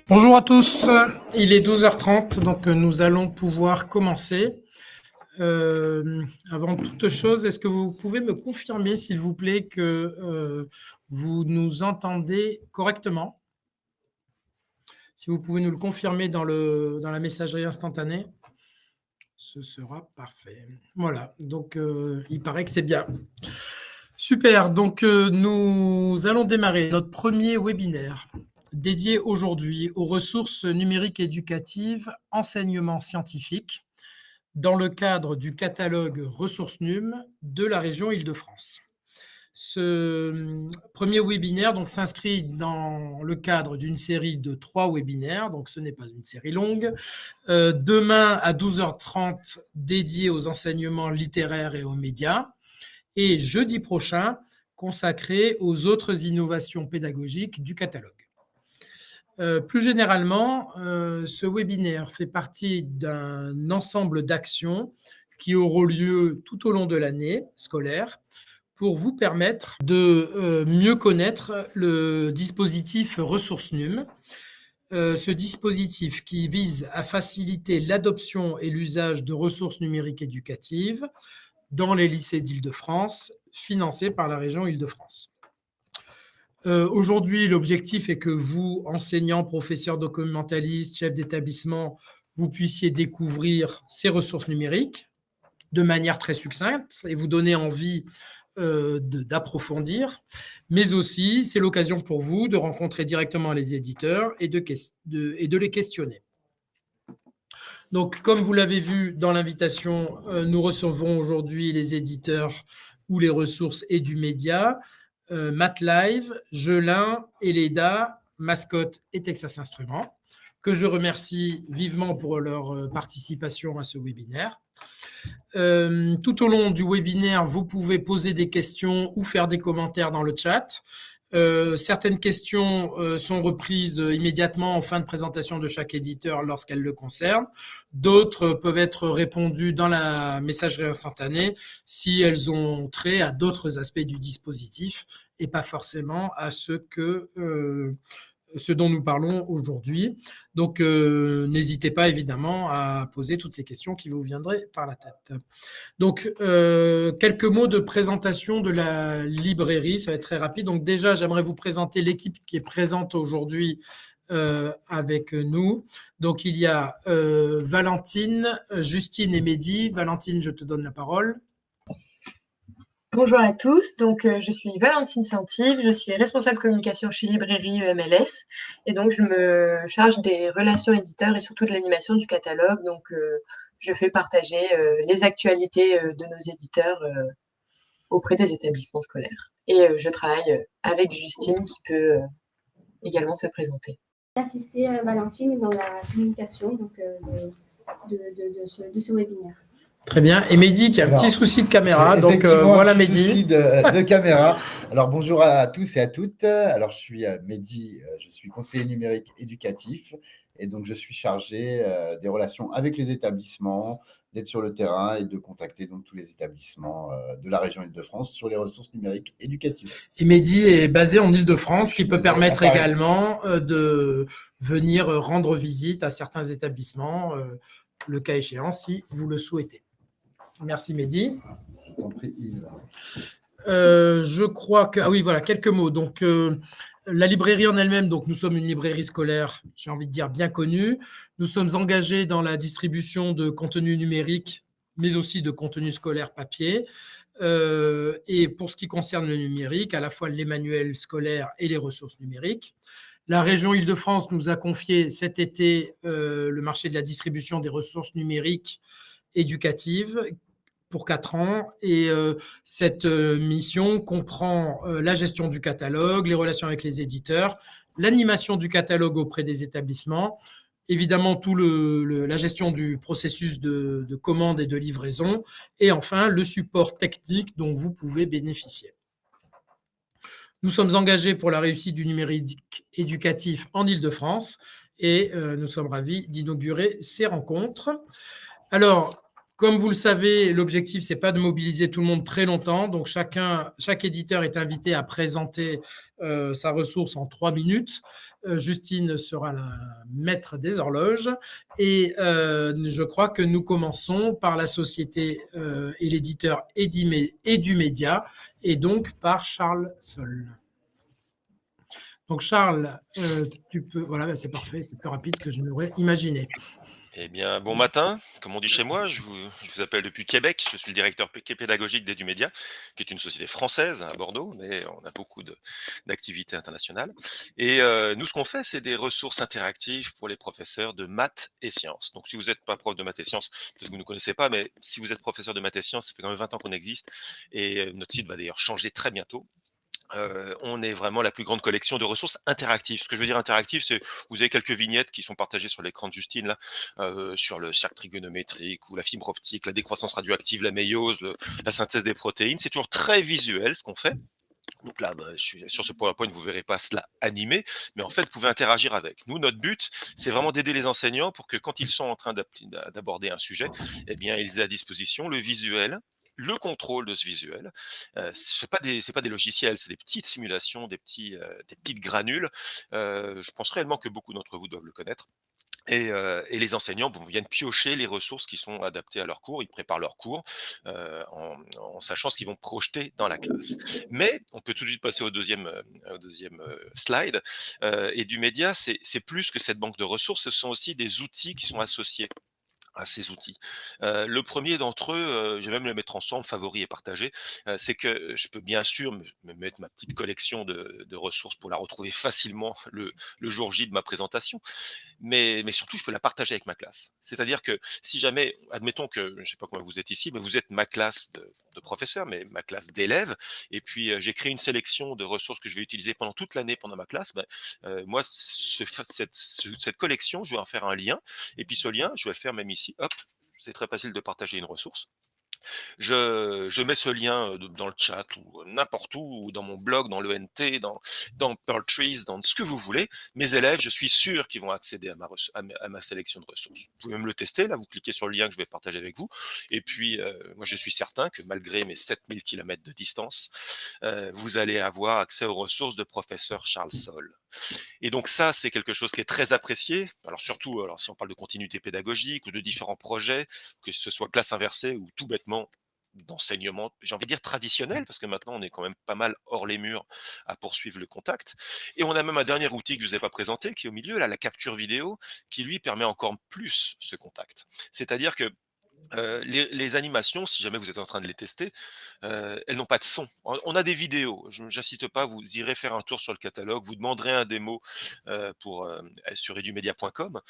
Bonjour à tous, il est 12h30, donc nous allons pouvoir commencer. Avant toute chose, est-ce que vous pouvez me confirmer, s'il vous plaît, que vous nous entendez correctement? Si vous pouvez nous le confirmer dans la messagerie instantanée, ce sera parfait. Voilà, donc il paraît que c'est bien. Super, donc nous allons démarrer notre premier webinaire dédié aujourd'hui aux ressources numériques éducatives, enseignement scientifique, dans le cadre du catalogue Ressources Num de la région Île-de-France. Ce premier webinaire donc, s'inscrit dans le cadre d'une série de 3 webinaires, donc ce n'est pas une série longue. Demain à 12h30, dédié aux enseignements littéraires et aux médias, et jeudi prochain, consacré aux autres innovations pédagogiques du catalogue. Plus généralement, ce webinaire fait partie d'un ensemble d'actions qui auront lieu tout au long de l'année scolaire pour vous permettre de mieux connaître le dispositif Ressources Num. Ce dispositif qui vise à faciliter l'adoption et l'usage de ressources numériques éducatives dans les lycées d'Île-de-France, financés par la région Île-de-France. Aujourd'hui, l'objectif est que vous, enseignants, professeurs, documentalistes, chefs d'établissement, vous puissiez découvrir ces ressources numériques de manière très succincte et vous donner envie d'approfondir, mais aussi c'est l'occasion pour vous de rencontrer directement les éditeurs et de les questionner. Donc, comme vous l'avez vu dans l'invitation, nous recevons aujourd'hui les éditeurs ou les ressources EduMédia, MathLive, Gelin, Eleda, Mascotte et Texas Instruments, que je remercie vivement pour leur participation à ce webinaire. Tout au long du webinaire, vous pouvez poser des questions ou faire des commentaires dans le chat. Certaines questions sont reprises immédiatement en fin de présentation de chaque éditeur lorsqu'elles le concernent. D'autres peuvent être répondues dans la messagerie instantanée si elles ont trait à d'autres aspects du dispositif et pas forcément à ce dont nous parlons aujourd'hui. Donc, n'hésitez pas évidemment à poser toutes les questions qui vous viendraient par la tête. Donc, quelques mots de présentation de la librairie, ça va être très rapide. Donc déjà, j'aimerais vous présenter l'équipe qui est présente aujourd'hui avec nous. Donc, il y a Valentine, Justine et Mehdi. Valentine, je te donne la parole. Bonjour à tous, donc je suis Valentine Saint-Yves, je suis responsable communication chez Librairie EMLS et donc je me charge des relations éditeurs et surtout de l'animation du catalogue. Donc je fais partager les actualités de nos éditeurs auprès des établissements scolaires. Et je travaille avec Justine qui peut également se présenter. J'ai assisté à Valentine dans la communication donc, de ce webinaire. Très bien. Et Mehdi qui a un petit souci de caméra. Donc voilà Mehdi. Souci de caméra. Alors bonjour à tous et à toutes. Alors je suis Mehdi, je suis conseiller numérique éducatif et donc je suis chargé des relations avec les établissements, d'être sur le terrain et de contacter donc tous les établissements de la région Île-de-France sur les ressources numériques éducatives. Et Mehdi est basé en Île-de-France, qui peut permettre également de venir rendre visite à certains établissements, le cas échéant, si vous le souhaitez. Merci Mehdi. Je t'en prie, Yves. Je crois que... Ah oui, voilà, quelques mots. Donc, la librairie en elle-même, donc nous sommes une librairie scolaire, j'ai envie de dire, bien connue. Nous sommes engagés dans la distribution de contenu numérique, mais aussi de contenu scolaire papier. Et pour ce qui concerne le numérique, à la fois les manuels scolaires et les ressources numériques. La région Île-de-France nous a confié cet été le marché de la distribution des ressources numériques éducatives pour 4 ans. Et cette mission comprend la gestion du catalogue, les relations avec les éditeurs, l'animation du catalogue auprès des établissements, évidemment la gestion du processus de commande et de livraison, et enfin le support technique dont vous pouvez bénéficier. Nous sommes engagés pour la réussite du numérique éducatif en Île-de-France et nous sommes ravis d'inaugurer ces rencontres. Alors, Comme vous le savez, l'objectif, c'est pas de mobiliser tout le monde très longtemps. Donc, chaque éditeur est invité à présenter sa ressource en 3 minutes. Justine sera la maître des horloges. Et je crois que nous commençons par la société et l'éditeur Edumedia, et donc par Charles Sol. Donc, Charles, tu peux. Voilà, c'est parfait, c'est plus rapide que je n'aurais imaginé. Eh bien, bon matin, comme on dit chez moi, je vous appelle depuis Québec, je suis le directeur pédagogique d'Edumedia, qui est une société française à Bordeaux, mais on a beaucoup d'activités internationales. Et nous, ce qu'on fait, c'est des ressources interactives pour les professeurs de maths et sciences. Donc, si vous n'êtes pas prof de maths et sciences, peut-être que vous ne nous connaissez pas, mais si vous êtes professeur de maths et sciences, ça fait quand même 20 ans qu'on existe, et notre site va d'ailleurs changer très bientôt. On est vraiment la plus grande collection de ressources interactives. Ce que je veux dire interactive, c'est vous avez quelques vignettes qui sont partagées sur l'écran de Justine là, sur le cercle trigonométrique ou la fibre optique, la décroissance radioactive, la méiose, la synthèse des protéines. C'est toujours très visuel ce qu'on fait. Donc là, je suis sur ce PowerPoint, vous verrez pas cela animé, mais en fait, vous pouvez interagir avec. Nous, notre but, c'est vraiment d'aider les enseignants pour que quand ils sont en train d'aborder un sujet, eh bien, ils aient à disposition le visuel, le contrôle de ce visuel. C'est pas des logiciels, c'est des petites simulations, des petites granules. Je pense réellement que beaucoup d'entre vous doivent le connaître. Et les enseignants viennent piocher les ressources qui sont adaptées à leur cours. Ils préparent leur cours en sachant ce qu'ils vont projeter dans la classe. Mais on peut tout de suite passer au deuxième slide. Edumedia, c'est plus que cette banque de ressources. Ce sont aussi des outils qui sont associés à ces outils. Le premier d'entre eux, je vais même le mettre ensemble, favori et partagé, c'est que je peux bien sûr me mettre ma petite collection de ressources pour la retrouver facilement le jour J de ma présentation, mais surtout je peux la partager avec ma classe. C'est-à-dire que si jamais, admettons que, je ne sais pas comment vous êtes ici, mais vous êtes ma classe de professeurs, mais ma classe d'élèves, et puis j'ai créé une sélection de ressources que je vais utiliser pendant toute l'année pendant ma classe, moi, cette collection, je vais en faire un lien, et puis ce lien, je vais le faire même ici, hop, c'est très facile de partager une ressource. Je mets ce lien dans le chat ou n'importe où, ou dans mon blog, dans l'ENT, dans Pearl Trees, dans ce que vous voulez. Mes élèves, je suis sûr qu'ils vont accéder à ma sélection de ressources. Vous pouvez même le tester, là, vous cliquez sur le lien que je vais partager avec vous. Et puis, moi, je suis certain que malgré mes 7000 km de distance, vous allez avoir accès aux ressources de professeur Charles Sol. Et donc ça, c'est quelque chose qui est très apprécié. Alors surtout, si on parle de continuité pédagogique ou de différents projets, que ce soit classe inversée ou tout bêtement d'enseignement, j'ai envie de dire traditionnel, parce que maintenant on est quand même pas mal hors les murs à poursuivre le contact. Et on a même un dernier outil que je ne vous ai pas présenté, qui est au milieu, là, la capture vidéo, qui lui permet encore plus ce contact. C'est-à-dire que les animations, si jamais vous êtes en train de les tester, elles n'ont pas de son. On a des vidéos, j'insiste pas, vous irez faire un tour sur le catalogue, vous demanderez un démo sur edumedia.com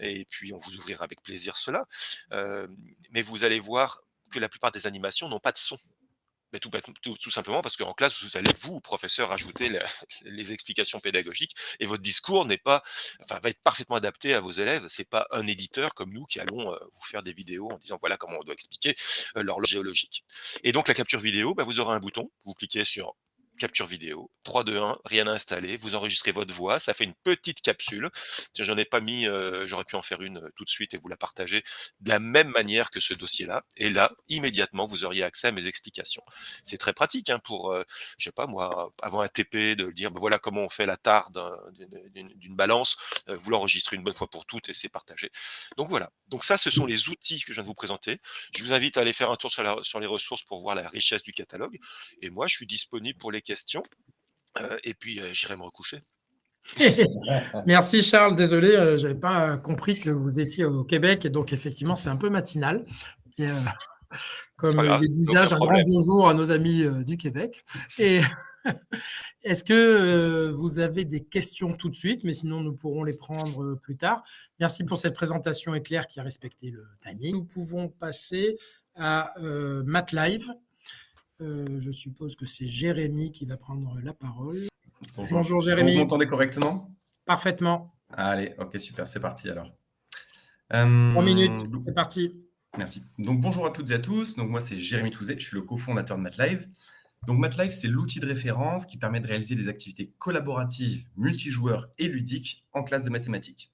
et puis on vous ouvrira avec plaisir cela. Mais vous allez voir que la plupart des animations n'ont pas de son. Mais tout simplement parce qu'en classe, vous allez, vous, professeur, ajouter les explications pédagogiques et votre discours va être parfaitement adapté à vos élèves. C'est pas un éditeur comme nous qui allons vous faire des vidéos en disant voilà comment on doit expliquer l'horloge géologique. Et donc la capture vidéo, vous aurez un bouton, vous cliquez sur capture vidéo, 3, 2, 1, rien à installer, vous enregistrez votre voix, ça fait une petite capsule. Tiens, j'en ai pas mis, j'aurais pu en faire une tout de suite et vous la partager de la même manière que ce dossier-là. Et là, immédiatement, vous auriez accès à mes explications. C'est très pratique pour, je sais pas moi, avant un TP, de dire voilà comment on fait la tare d'une balance, vous l'enregistrez une bonne fois pour toutes et c'est partagé. Donc voilà. Donc ça, ce sont les outils que je viens de vous présenter. Je vous invite à aller faire un tour sur les ressources pour voir la richesse du catalogue. Et moi, je suis disponible pour les questions. Et puis, j'irai me recoucher. Merci Charles, désolé, je n'avais pas compris que vous étiez au Québec, et donc effectivement, c'est un peu matinal. Et, comme il est d'usage, un grand bonjour à nos amis du Québec. Et est-ce que vous avez des questions tout de suite, mais sinon nous pourrons les prendre plus tard. Merci pour cette présentation éclair qui a respecté le timing. Nous pouvons passer à MathLive. Je suppose que c'est Jérémy qui va prendre la parole. Bonjour Jérémy. Vous m'entendez correctement? Parfaitement. Allez, ok, super, c'est parti alors. 3 minutes, c'est parti. Merci. Donc bonjour à toutes et à tous. Donc moi c'est Jérémy Touzet, je suis le cofondateur de MathLive. Donc MathLive, c'est l'outil de référence qui permet de réaliser des activités collaboratives, multijoueurs et ludiques en classe de mathématiques.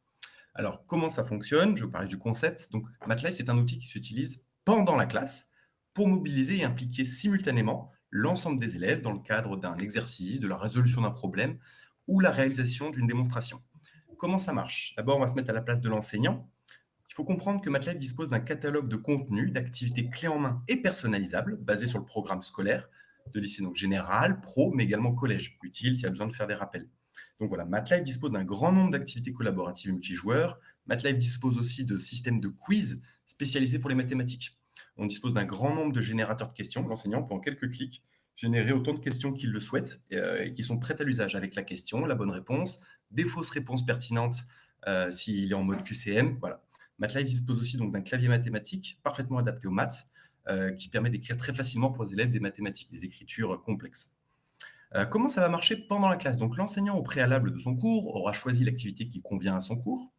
Alors comment ça fonctionne? Je vais vous parler du concept. Donc MathLive, c'est un outil qui s'utilise pendant la classe pour mobiliser et impliquer simultanément l'ensemble des élèves dans le cadre d'un exercice, de la résolution d'un problème ou la réalisation d'une démonstration. Comment ça marche? D'abord, on va se mettre à la place de l'enseignant. Il faut comprendre que MATLAB dispose d'un catalogue de contenus, d'activités clés en main et personnalisables, basés sur le programme scolaire de lycée donc général, pro, mais également collège, utile s'il y a besoin de faire des rappels. Donc voilà, MATLAB dispose d'un grand nombre d'activités collaboratives multijoueurs. MATLAB dispose aussi de systèmes de quiz spécialisés pour les mathématiques. On dispose d'un grand nombre de générateurs de questions. L'enseignant peut en quelques clics générer autant de questions qu'il le souhaite et qui sont prêtes à l'usage avec la question, la bonne réponse, des fausses réponses pertinentes s'il est en mode QCM. Voilà. MATLAB dispose aussi donc d'un clavier mathématique parfaitement adapté aux maths qui permet d'écrire très facilement pour les élèves des mathématiques, des écritures complexes. Comment ça va marcher pendant la classe? Donc l'enseignant au préalable de son cours aura choisi l'activité qui convient à son cours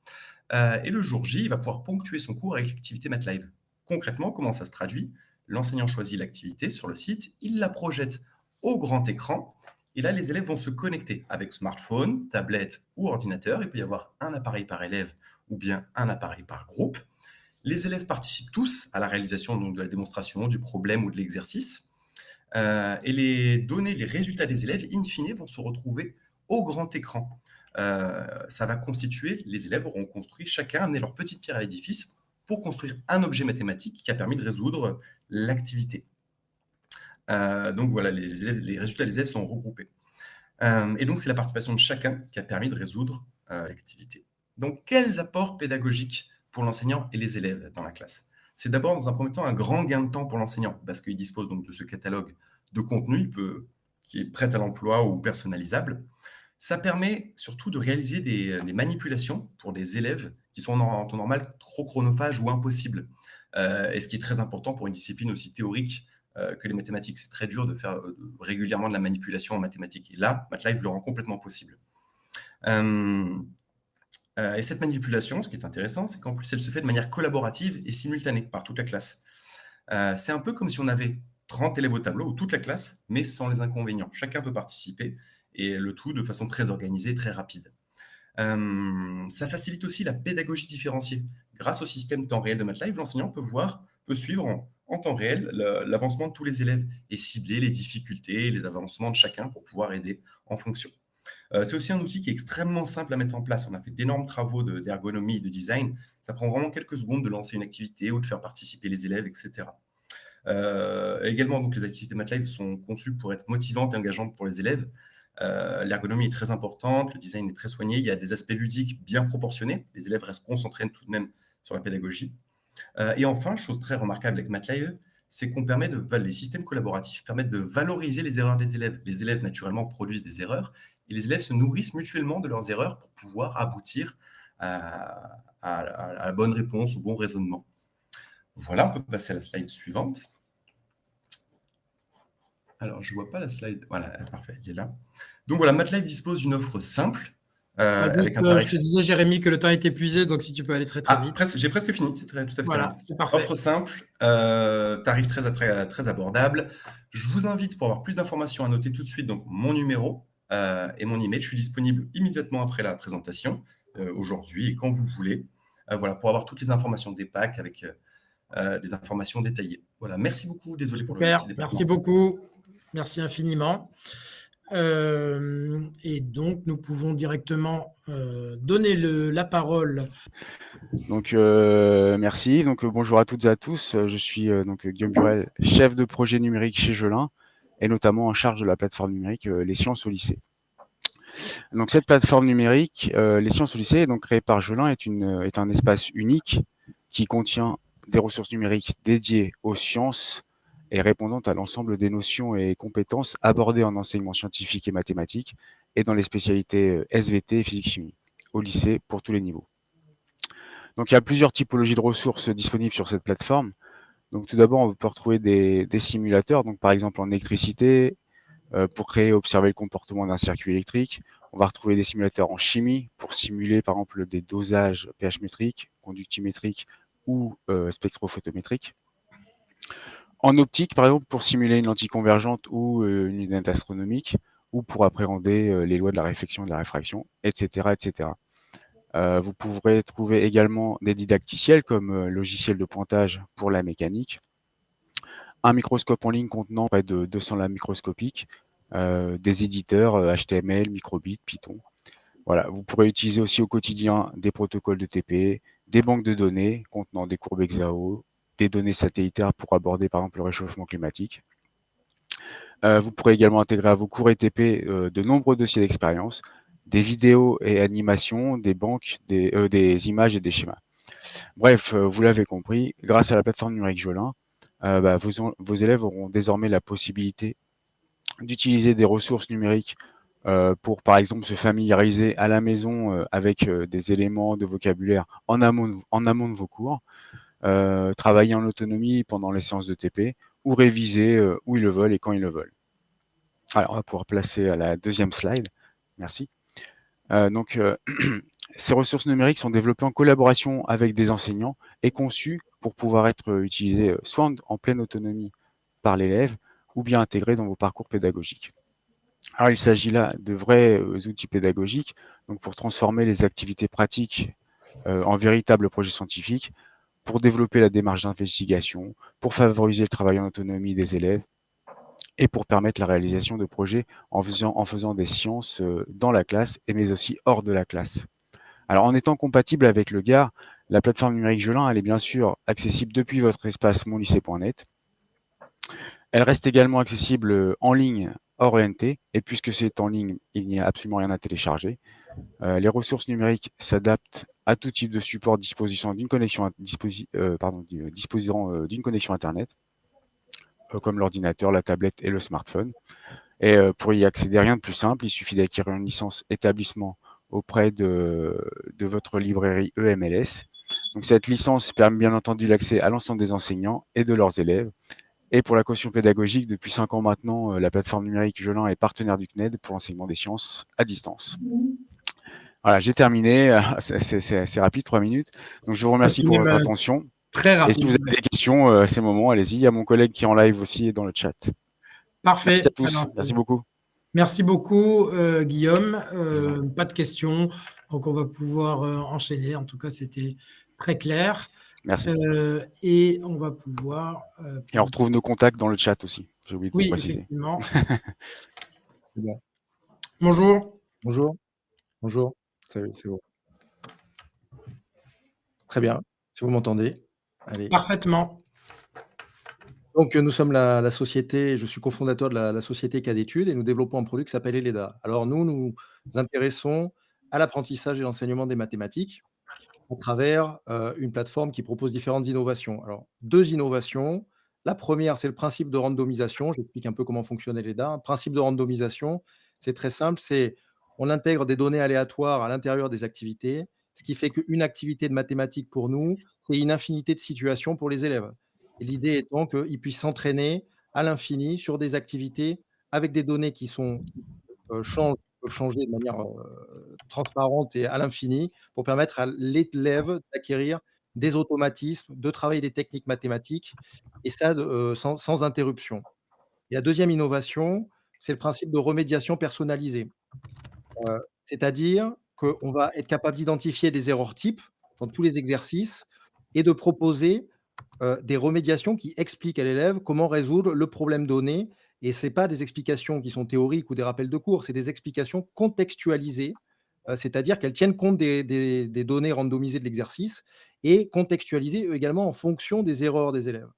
et le jour J, il va pouvoir ponctuer son cours avec l'activité MATLAB. Concrètement, comment ça se traduit? L'enseignant choisit l'activité sur le site, il la projette au grand écran et là les élèves vont se connecter avec smartphone, tablette ou ordinateur. Il peut y avoir un appareil par élève ou bien un appareil par groupe. Les élèves participent tous à la réalisation donc, de la démonstration, du problème ou de l'exercice. Et les données, les résultats des élèves, in fine, vont se retrouver au grand écran. Ça va constituer, les élèves auront construit, chacun amené leur petite pierre à l'édifice pour construire un objet mathématique qui a permis de résoudre l'activité. Donc voilà, les résultats des élèves sont regroupés. Et donc c'est la participation de chacun qui a permis de résoudre l'activité. Donc quels apports pédagogiques pour l'enseignant et les élèves dans la classe? C'est d'abord, dans un premier temps, un grand gain de temps pour l'enseignant, parce qu'il dispose donc de ce catalogue de contenu qui est prêt à l'emploi ou personnalisable. Ça permet surtout de réaliser des manipulations pour des élèves qui sont en temps normal trop chronophages ou impossibles. Et ce qui est très important pour une discipline aussi théorique que les mathématiques. C'est très dur de faire régulièrement de la manipulation en mathématiques. Et là, MATLAB le rend complètement possible. Et cette manipulation, ce qui est intéressant, c'est qu'en plus, elle se fait de manière collaborative et simultanée par toute la classe. C'est un peu comme si on avait 30 élèves au tableau, ou toute la classe, mais sans les inconvénients. Chacun peut participer, et le tout de façon très organisée, très rapide. Ça facilite aussi la pédagogie différenciée. Grâce au système temps réel de MATLAB, l'enseignant peut suivre en temps réel l'avancement de tous les élèves et cibler les difficultés et les avancements de chacun pour pouvoir aider en fonction. C'est aussi un outil qui est extrêmement simple à mettre en place. On a fait d'énormes travaux d'ergonomie et de design. Ça prend vraiment quelques secondes de lancer une activité ou de faire participer les élèves, etc. Également, donc, les activités MATLAB sont conçues pour être motivantes et engageantes pour les élèves. L'ergonomie est très importante, le design est très soigné, il y a des aspects ludiques bien proportionnés. Les élèves restent concentrés tout de même sur la pédagogie. Et enfin, chose très remarquable avec MATLAB, c'est qu'on les systèmes collaboratifs permettent de valoriser les erreurs des élèves. Les élèves, naturellement, produisent des erreurs et les élèves se nourrissent mutuellement de leurs erreurs pour pouvoir aboutir à la bonne réponse, au bon raisonnement. Voilà, on peut passer à la slide suivante. Alors, je ne vois pas la slide. Voilà, parfait, il est là. Donc voilà, MATLAB dispose d'une offre simple. Avec un tarif... Je te disais, Jérémy, que le temps est épuisé, donc si tu peux aller très vite. J'ai presque fini, c'est tout à fait voilà, correct. C'est parfait. Offre simple, tarif très abordable. Je vous invite, pour avoir plus d'informations, à noter tout de suite donc, mon numéro et mon email. Je suis disponible immédiatement après la présentation, aujourd'hui et quand vous voulez, voilà, pour avoir toutes les informations des packs avec des informations détaillées. Voilà, merci beaucoup. Désolé pour le petit déplacement. Merci beaucoup. Merci infiniment. Et donc, nous pouvons directement donner la parole. Donc, merci. Donc, bonjour à toutes et à tous. Je suis donc Guillaume Burel, chef de projet numérique chez Gelin, et notamment en charge de la plateforme numérique Les Sciences au lycée. Donc, cette plateforme numérique, Les Sciences au lycée, donc créée par Gelin, est un espace unique qui contient des ressources numériques dédiées aux sciences et répondant à l'ensemble des notions et compétences abordées en enseignement scientifique et mathématique et dans les spécialités SVT et physique-chimie au lycée pour tous les niveaux. Donc, il y a plusieurs typologies de ressources disponibles sur cette plateforme. Donc, tout d'abord, on peut retrouver des simulateurs, donc par exemple en électricité, pour créer et observer le comportement d'un circuit électrique. On va retrouver des simulateurs en chimie pour simuler, par exemple, des dosages pH métriques, conductimétriques ou spectrophotométriques. En optique, par exemple, pour simuler une lentille convergente ou une lunette astronomique, ou pour appréhender les lois de la réflexion et de la réfraction, etc., etc. Vous pourrez trouver également des didacticiels comme logiciel de pointage pour la mécanique, un microscope en ligne contenant près de 200 lames microscopiques, des éditeurs HTML, Microbit, Python. Voilà, vous pourrez utiliser aussi au quotidien des protocoles de TP, des banques de données contenant des courbes hexao, des données satellitaires pour aborder par exemple le réchauffement climatique. Vous pourrez également intégrer à vos cours ETP de nombreux dossiers d'expérience, des vidéos et animations, des banques, des images et des schémas. Bref, vous l'avez compris, grâce à la plateforme numérique Jolin, vos élèves auront désormais la possibilité d'utiliser des ressources numériques pour, par exemple, se familiariser à la maison avec des éléments de vocabulaire en amont de vos cours, travailler en autonomie pendant les séances de TP ou réviser où ils le veulent et quand ils le veulent. Alors, on va pouvoir placer à la deuxième slide. Merci. Ces ressources numériques sont développées en collaboration avec des enseignants et conçues pour pouvoir être utilisées soit en pleine autonomie par l'élève ou bien intégrées dans vos parcours pédagogiques. Alors, il s'agit là de vrais outils pédagogiques donc pour transformer les activités pratiques en véritables projets scientifiques, pour développer la démarche d'investigation, pour favoriser le travail en autonomie des élèves et pour permettre la réalisation de projets en faisant des sciences dans la classe, mais aussi hors de la classe. Alors, en étant compatible avec le GAR, la plateforme numérique Jolin, elle est bien sûr accessible depuis votre espace monlycée.net. Elle reste également accessible en ligne hors ENT, et puisque c'est en ligne, il n'y a absolument rien à télécharger. Les ressources numériques s'adaptent à tout type de support disposant d'une connexion Internet, comme l'ordinateur, la tablette et le smartphone. Et pour y accéder, rien de plus simple, il suffit d'acquérir une licence établissement auprès de votre librairie EMLS. Donc cette licence permet bien entendu l'accès à l'ensemble des enseignants et de leurs élèves. Et pour la caution pédagogique, depuis 5 ans maintenant, la plateforme numérique Jolin est partenaire du CNED pour l'enseignement des sciences à distance. Voilà, j'ai terminé. C'est rapide, 3 minutes. Donc je vous remercie pour votre attention. Très rapide. Et si vous avez des questions, c'est le moment, allez-y. Il y a mon collègue qui est en live aussi dans le chat. Parfait. Merci à tous. Merci beaucoup. Merci beaucoup, Guillaume. Pas de questions. Donc, on va pouvoir enchaîner. En tout cas, c'était très clair. Merci. Et on va pouvoir… et on retrouve nos contacts dans le chat aussi. J'ai oublié de vous préciser. Effectivement. C'est bon. Bonjour. Bonjour. Bonjour. Salut, c'est bon. Très bien. Si vous m'entendez. Allez. Parfaitement. Donc, nous sommes la société, je suis cofondateur de la société Cas d'études et nous développons un produit qui s'appelle ELEDA. Alors, nous intéressons à l'apprentissage et l'enseignement des mathématiques à travers une plateforme qui propose différentes innovations. Alors, 2 innovations. La première, c'est le principe de randomisation. J'explique un peu comment fonctionne ELEDA. Un principe de randomisation, c'est très simple, c'est on intègre des données aléatoires à l'intérieur des activités, ce qui fait qu'une activité de mathématiques pour nous, c'est une infinité de situations pour les élèves. Et l'idée étant qu'ils puissent s'entraîner à l'infini sur des activités avec des données qui sont peuvent changer de manière transparente et à l'infini pour permettre à l'élève d'acquérir des automatismes, de travailler des techniques mathématiques et ça sans interruption. Et la deuxième innovation, c'est le principe de remédiation personnalisée. C'est-à-dire qu'on va être capable d'identifier des erreurs types dans tous les exercices et de proposer des remédiations qui expliquent à l'élève comment résoudre le problème donné. Et ce n'est pas des explications qui sont théoriques ou des rappels de cours, c'est des explications contextualisées, c'est-à-dire qu'elles tiennent compte des données randomisées de l'exercice et contextualisées également en fonction des erreurs des élèves.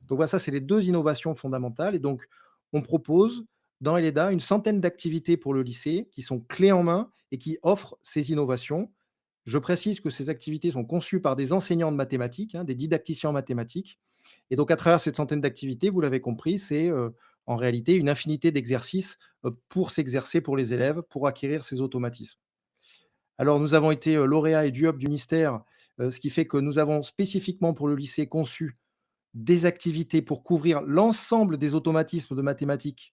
Donc voilà, ça, c'est les 2 innovations fondamentales. Et donc, on propose dans ELEDA une centaine d'activités pour le lycée qui sont clés en main et qui offrent ces innovations. Je précise que ces activités sont conçues par des enseignants de mathématiques, des didacticiens en mathématiques. Et donc, à travers cette centaine d'activités, vous l'avez compris, c'est en réalité une infinité d'exercices pour s'exercer pour les élèves, pour acquérir ces automatismes. Alors, nous avons été lauréats et DUOP du ministère, ce qui fait que nous avons spécifiquement pour le lycée conçu des activités pour couvrir l'ensemble des automatismes de mathématiques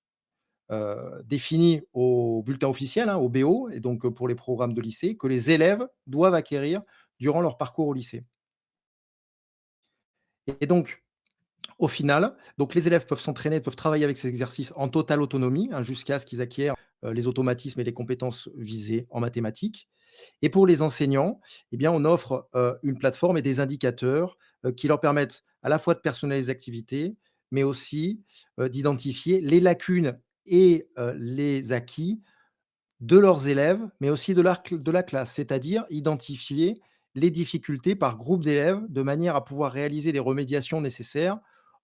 définis au bulletin officiel, au BO, et donc pour les programmes de lycée, que les élèves doivent acquérir durant leur parcours au lycée. Et donc, au final, donc les élèves peuvent s'entraîner, peuvent travailler avec ces exercices en totale autonomie, jusqu'à ce qu'ils acquièrent les automatismes et les compétences visées en mathématiques. Et pour les enseignants, eh bien, on offre une plateforme et des indicateurs qui leur permettent à la fois de personnaliser les activités, mais aussi d'identifier les lacunes et les acquis de leurs élèves, mais aussi de la classe, c'est-à-dire identifier les difficultés par groupe d'élèves de manière à pouvoir réaliser les remédiations nécessaires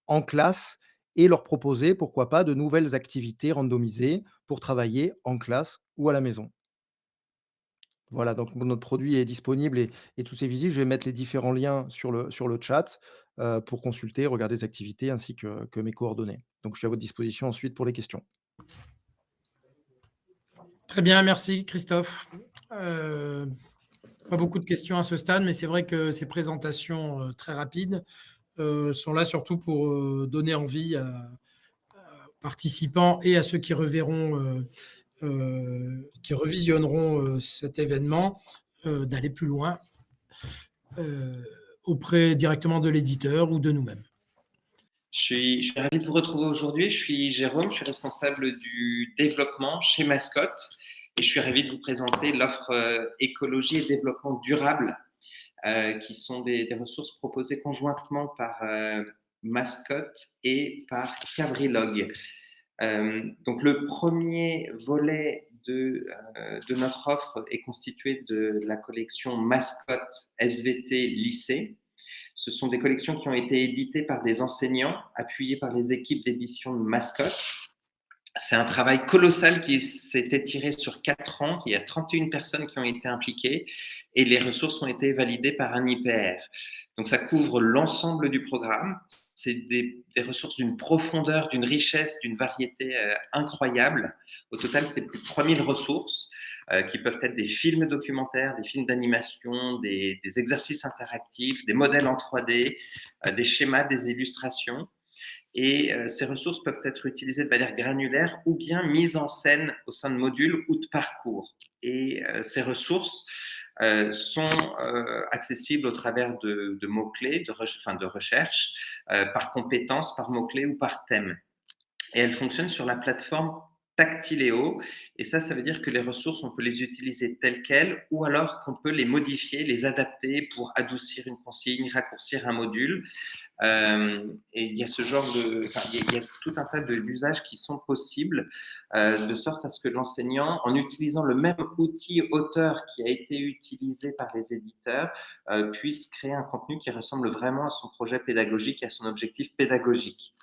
en classe et leur proposer, pourquoi pas, de nouvelles activités randomisées pour travailler en classe ou à la maison. Voilà, donc notre produit est disponible et tout est visible. Je vais mettre les différents liens sur le chat pour consulter, regarder les activités ainsi que mes coordonnées. Donc je suis à votre disposition ensuite pour les questions. Très bien, merci Christophe. Pas beaucoup de questions à ce stade, mais c'est vrai que ces présentations très rapides sont là surtout pour donner envie aux participants et à ceux qui reverront, qui revisionneront cet événement, d'aller plus loin auprès directement de l'éditeur ou de nous-mêmes. Je suis ravi de vous retrouver aujourd'hui. Je suis Jérôme, je suis responsable du développement chez Mascotte et je suis ravi de vous présenter l'offre écologie et développement durable qui sont des ressources proposées conjointement par Mascotte et par Cabrilog. Donc le premier volet de notre offre est constitué de la collection Mascotte SVT Lycée. Ce sont des collections qui ont été éditées par des enseignants, appuyées par les équipes d'édition de Mascotte. C'est un travail colossal qui s'est étiré sur 4 ans. Il y a 31 personnes qui ont été impliquées et les ressources ont été validées par un IPR. Donc, ça couvre l'ensemble du programme. C'est des ressources d'une profondeur, d'une richesse, d'une variété incroyable. Au total, c'est plus de 3000 ressources qui peuvent être des films documentaires, des films d'animation, des exercices interactifs, des modèles en 3D, des schémas, des illustrations. Et ces ressources peuvent être utilisées de manière granulaire ou bien mises en scène au sein de modules ou de parcours. Et ces ressources sont accessibles au travers de mots-clés, de recherche, par compétences, par mots-clés ou par thème. Et elles fonctionnent sur la plateforme Tactiléo. Et ça veut dire que les ressources, on peut les utiliser telles quelles ou alors qu'on peut les modifier, les adapter pour adoucir une consigne, raccourcir un module. Et il y a il y a tout un tas d'usages qui sont possibles, de sorte à ce que l'enseignant, en utilisant le même outil auteur qui a été utilisé par les éditeurs, puisse créer un contenu qui ressemble vraiment à son projet pédagogique et à son objectif pédagogique.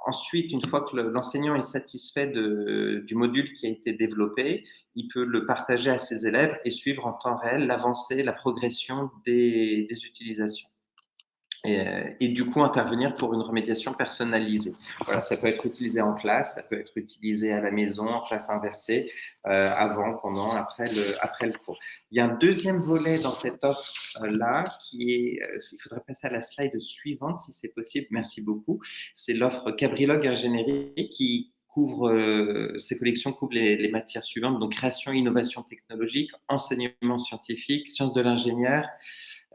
Ensuite, une fois que l'enseignant est satisfait du module qui a été développé, il peut le partager à ses élèves et suivre en temps réel l'avancée, la progression des utilisations. Et du coup intervenir pour une remédiation personnalisée. Voilà, ça peut être utilisé en classe, ça peut être utilisé à la maison, en classe inversée, avant, pendant, après le cours. Il y a un deuxième volet dans cette offre-là qui est, il faudrait passer à la slide suivante si c'est possible, merci beaucoup, c'est l'offre Cabrilog Ingénierie qui couvre, ces collections couvrent les matières suivantes, donc création, innovation technologique, enseignement scientifique, sciences de l'ingénieur,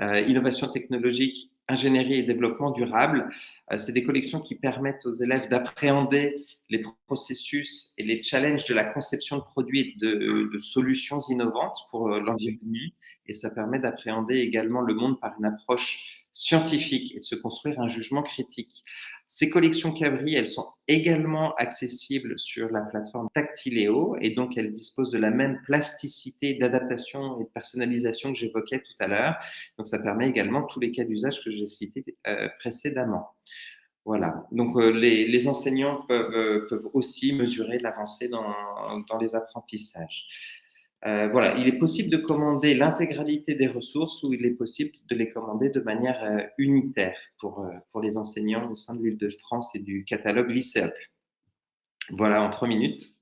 innovation technologique, ingénierie et développement durable. C'est des collections qui permettent aux élèves d'appréhender les processus et les challenges de la conception de produits et de solutions innovantes pour l'environnement. Et ça permet d'appréhender également le monde par une approche scientifique et de se construire un jugement critique. Ces collections Cabri, elles sont également accessibles sur la plateforme Tactiléo et donc elles disposent de la même plasticité d'adaptation et de personnalisation que j'évoquais tout à l'heure. Donc ça permet également tous les cas d'usage que j'ai cités précédemment. Voilà, donc les enseignants peuvent aussi mesurer l'avancée dans les apprentissages. Voilà, il est possible de commander l'intégralité des ressources ou il est possible de les commander de manière unitaire pour les enseignants au sein de l'Île-de-France et du catalogue Lycéop. Voilà, en 3 minutes.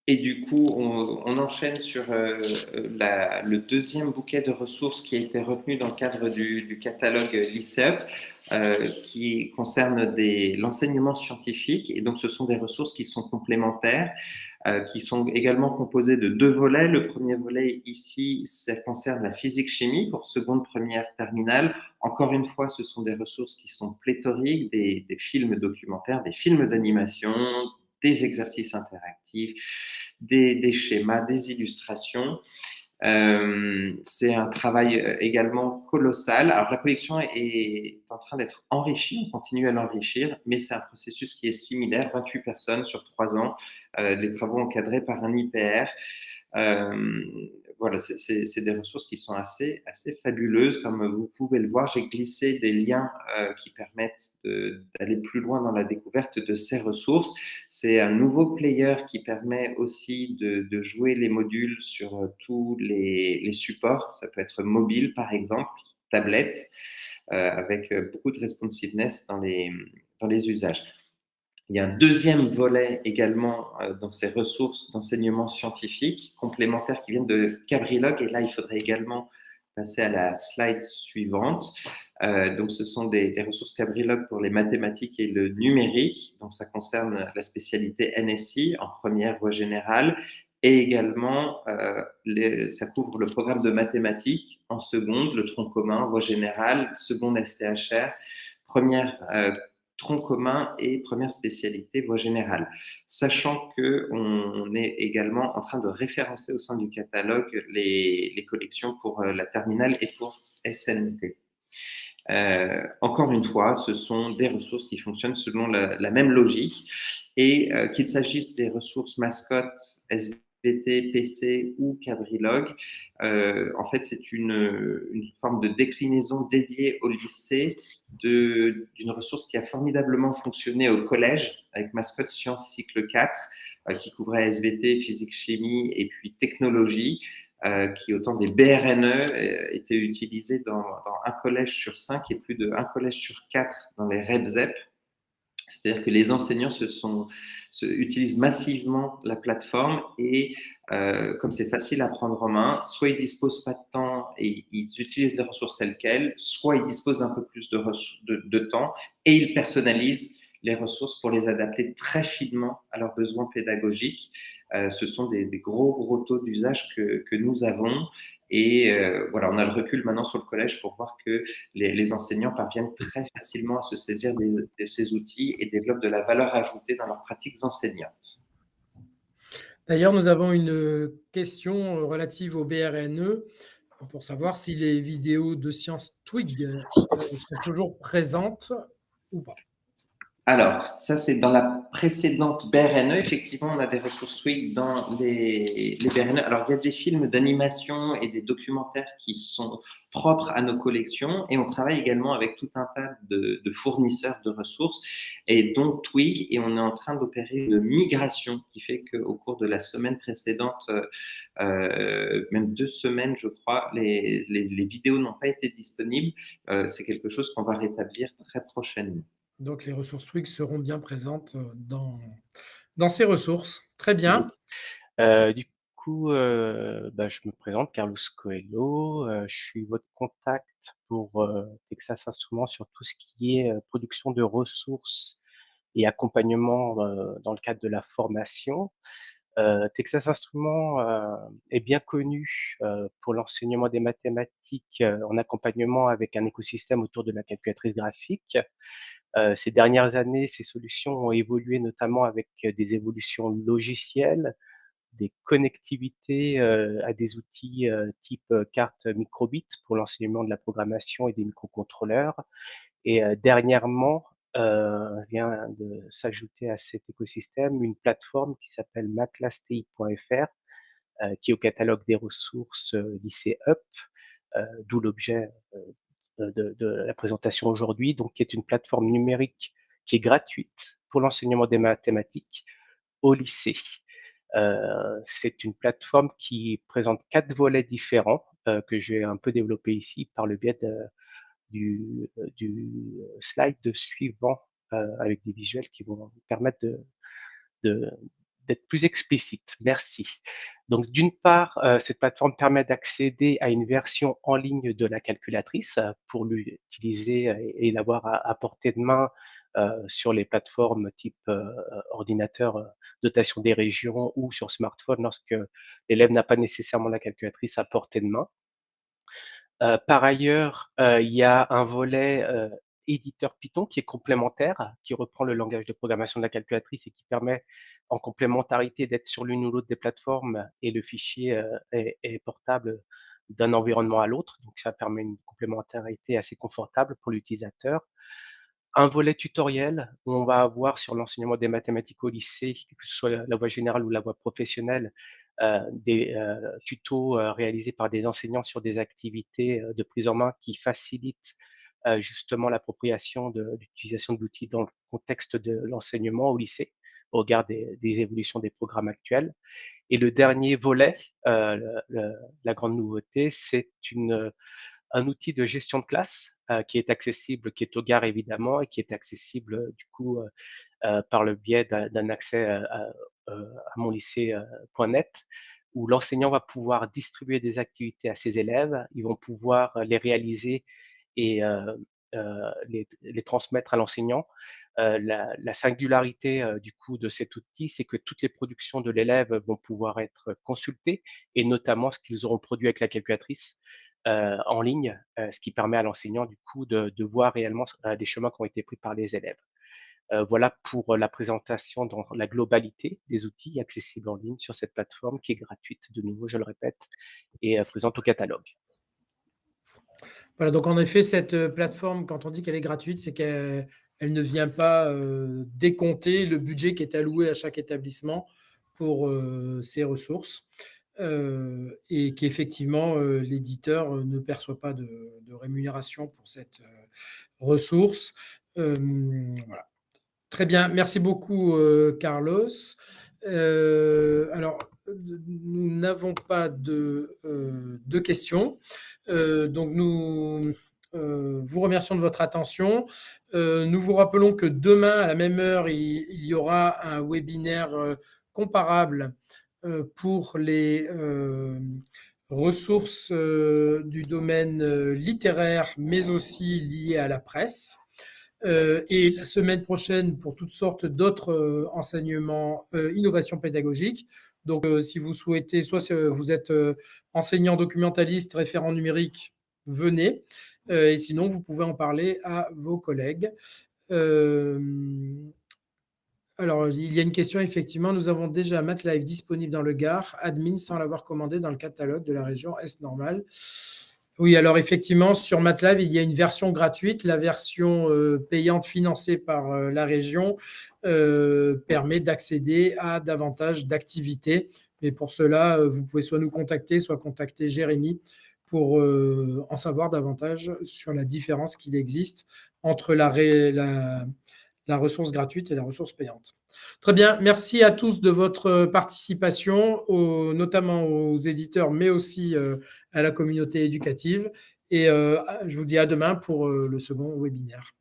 Et du coup, on enchaîne sur le deuxième bouquet de ressources qui a été retenu dans le cadre du catalogue Lycéop, qui concerne l'enseignement scientifique. Et donc, ce sont des ressources qui sont complémentaires, qui sont également composées de 2 volets. Le premier volet ici, ça concerne la physique-chimie pour seconde, première, terminale. Encore une fois, ce sont des ressources qui sont pléthoriques, des films documentaires, des films d'animation, des exercices interactifs, des schémas, des illustrations. C'est un travail également colossal. Alors, la collection est en train d'être enrichie, on continue à l'enrichir, mais c'est un processus qui est similaire, 28 personnes sur 3 ans, les travaux encadrés par un IPR. Voilà, c'est des ressources qui sont assez fabuleuses. Comme vous pouvez le voir, j'ai glissé des liens qui permettent d'aller plus loin dans la découverte de ces ressources. C'est un nouveau player qui permet aussi de jouer les modules sur tous les supports. Ça peut être mobile, par exemple, tablette, avec beaucoup de responsiveness dans les usages. Il y a un deuxième volet également dans ces ressources d'enseignement scientifique complémentaires qui viennent de Cabrilog. Et là, il faudrait également passer à la slide suivante. Donc, ce sont des ressources Cabrilog pour les mathématiques et le numérique. Donc, ça concerne la spécialité NSI en première voie générale. Et également, ça couvre le programme de mathématiques en seconde, le tronc commun, voie générale, seconde STHR, première tronc commun et première spécialité voie générale, sachant qu'on est également en train de référencer au sein du catalogue les collections pour la terminale et pour SNT. Encore une fois, ce sont des ressources qui fonctionnent selon la même logique et qu'il s'agisse des ressources mascottes, SVT, PC ou Cabrilog, en fait, c'est une forme de déclinaison dédiée au lycée d'une ressource qui a formidablement fonctionné au collège avec Mascotte Sciences cycle 4, qui couvrait SVT, physique, chimie et puis technologie. Qui, autant des BRNE, étaient utilisés dans un collège sur 5 et plus de 1 collège sur 4 dans les REPZEP. C'est-à-dire que les enseignants utilisent massivement la plateforme et comme c'est facile à prendre en main, soit ils disposent pas de temps et ils utilisent les ressources telles quelles, soit ils disposent d'un peu plus de temps et ils personnalisent les ressources pour les adapter très finement à leurs besoins pédagogiques. Ce sont des gros taux d'usage que nous avons. Et voilà, on a le recul maintenant sur le collège pour voir que les enseignants parviennent très facilement à se saisir de ces outils et développent de la valeur ajoutée dans leurs pratiques enseignantes. D'ailleurs, nous avons une question relative au BRNE pour savoir si les vidéos de sciences Twig sont toujours présentes ou pas. Alors, ça, c'est dans la précédente BRNE. Effectivement, on a des ressources Twig dans les BRNE. Alors, il y a des films d'animation et des documentaires qui sont propres à nos collections et on travaille également avec tout un tas de fournisseurs de ressources et dont Twig. Et on est en train d'opérer une migration qui fait qu'au cours de la semaine précédente, même 2 semaines, je crois, les vidéos n'ont pas été disponibles. C'est quelque chose qu'on va rétablir très prochainement. Donc, les ressources Twig seront bien présentes dans ces ressources. Très bien. Du coup, je me présente, Carlos Coelho. Je suis votre contact pour Texas Instruments sur tout ce qui est production de ressources et accompagnement dans le cadre de la formation. Texas Instruments est bien connu pour l'enseignement des mathématiques en accompagnement avec un écosystème autour de la calculatrice graphique. Ces dernières années, ces solutions ont évolué notamment avec des évolutions logicielles, des connectivités à des outils type carte microbit pour l'enseignement de la programmation et des microcontrôleurs. Et dernièrement, vient de s'ajouter à cet écosystème une plateforme qui s'appelle maclassti.fr, qui est au catalogue des ressources lycée UP, d'où l'objet de la présentation aujourd'hui, donc qui est une plateforme numérique qui est gratuite pour l'enseignement des mathématiques au lycée. C'est une plateforme qui présente 4 volets différents que j'ai un peu développé ici par le biais du slide suivant avec des visuels qui vont permettre d'être plus explicite. Merci. Donc, d'une part, cette plateforme permet d'accéder à une version en ligne de la calculatrice pour l'utiliser et l'avoir à portée de main sur les plateformes type ordinateur, dotation des régions ou sur smartphone lorsque l'élève n'a pas nécessairement la calculatrice à portée de main. Par ailleurs, il y a un volet éditeur Python qui est complémentaire, qui reprend le langage de programmation de la calculatrice et qui permet en complémentarité d'être sur l'une ou l'autre des plateformes et le fichier est portable d'un environnement à l'autre. Donc, ça permet une complémentarité assez confortable pour l'utilisateur. Un volet tutoriel où on va avoir sur l'enseignement des mathématiques au lycée, que ce soit la voie générale ou la voie professionnelle, des tutos réalisés par des enseignants sur des activités de prise en main qui facilitent justement l'appropriation d'utilisation de l'outil dans le contexte de l'enseignement au lycée, au regard des évolutions des programmes actuels. Et le dernier volet, la grande nouveauté, c'est un outil de gestion de classe qui est accessible, qui est au Gard évidemment, et qui est accessible du coup par le biais d'un accès à monlycée.net, où l'enseignant va pouvoir distribuer des activités à ses élèves, ils vont pouvoir les réaliser et les transmettre à l'enseignant. La singularité du coup de cet outil, c'est que toutes les productions de l'élève vont pouvoir être consultées, et notamment ce qu'ils auront produit avec la calculatrice en ligne, ce qui permet à l'enseignant du coup de voir réellement des chemins qui ont été pris par les élèves. Voilà pour la présentation dans la globalité des outils accessibles en ligne sur cette plateforme qui est gratuite, de nouveau, je le répète, et présente au catalogue. Voilà, donc en effet, cette plateforme, quand on dit qu'elle est gratuite, c'est qu'elle ne vient pas décompter le budget qui est alloué à chaque établissement pour ces ressources, et qu'effectivement, l'éditeur ne perçoit pas de rémunération pour cette ressource. Voilà. Très bien, merci beaucoup Carlos. Alors, nous n'avons pas de questions. Donc, nous vous remercions de votre attention. Nous vous rappelons que demain, à la même heure, il y aura un webinaire comparable pour les ressources du domaine littéraire, mais aussi liées à la presse. Et la semaine prochaine, pour toutes sortes d'autres enseignements, innovation pédagogique. Donc, si vous souhaitez, soit vous êtes enseignant documentaliste, référent numérique, venez. Et sinon, vous pouvez en parler à vos collègues. Alors, il y a une question, effectivement. Nous avons déjà MATLAB disponible dans le Gard, admin sans l'avoir commandé dans le catalogue de la région Est-Normale. Oui, alors effectivement, sur MATLAB, il y a une version gratuite. La version payante financée par la région permet d'accéder à davantage d'activités. Mais pour cela, vous pouvez soit nous contacter, soit contacter Jérémy pour en savoir davantage sur la différence qu'il existe entre la ressource gratuite et la ressource payante. Très bien, merci à tous de votre participation, notamment aux éditeurs, mais aussi à la communauté éducative. Et je vous dis à demain pour le second webinaire.